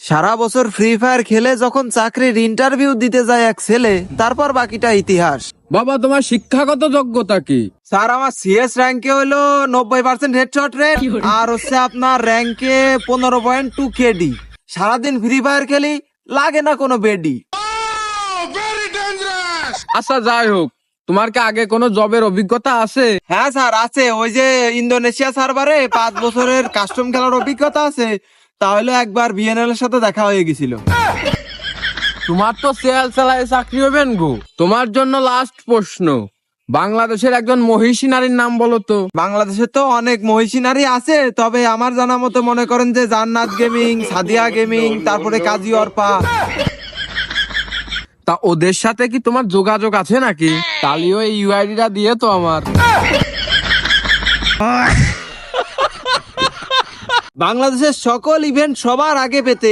সারা বছর free fire খেলে যখন চাকরির ইন্টারভিউ দিতে যায় এক ছেলে, তারপর বাকিটা ইতিহাস। বাবা, তোমার শিক্ষাগত যোগ্যতা কি? স্যার, আমার সিএস র্যাঙ্কে হলো 90% হেডশট রেট, আর হচ্ছে আপনার র্যাঙ্কে 15.2 কেডি। সারাদিন ফ্রি ফায়ার খেলি, লাগে না কোনো বেডি। আচ্ছা, যাই হোক, তোমার কি আগে কোনো জবের অভিজ্ঞতা আছে? হ্যাঁ স্যার, আছে। ওই যে ইন্দোনেশিয়া সার্ভারে 5 বছরের কাস্টম খেলার অভিজ্ঞতা আছে। তাহলে একবার বিএনএল এর সাথে দেখা হয়ে গেছিল। তোমার তো সেল চালায় চাকরি হবেন গো। তোমার জন্য লাস্ট প্রশ্ন, বাংলাদেশের একজন মহিষী নারীর নাম বলো তো। বাংলাদেশে তো অনেক মহিষী নারী আছে, তবে আমার জানা মতো মনে করেন যে জান্নাত গেমিং, সাদিয়া গেমিং, তারপরে কাজী অর্পা। তা ওদের সাথে কি তোমার যোগাযোগ আছে নাকি? তালিও এই ইউআইডিটা দিয়ে তো আমার। বাংলাদেশের সকল ইভেন্ট সবার আগে পেতে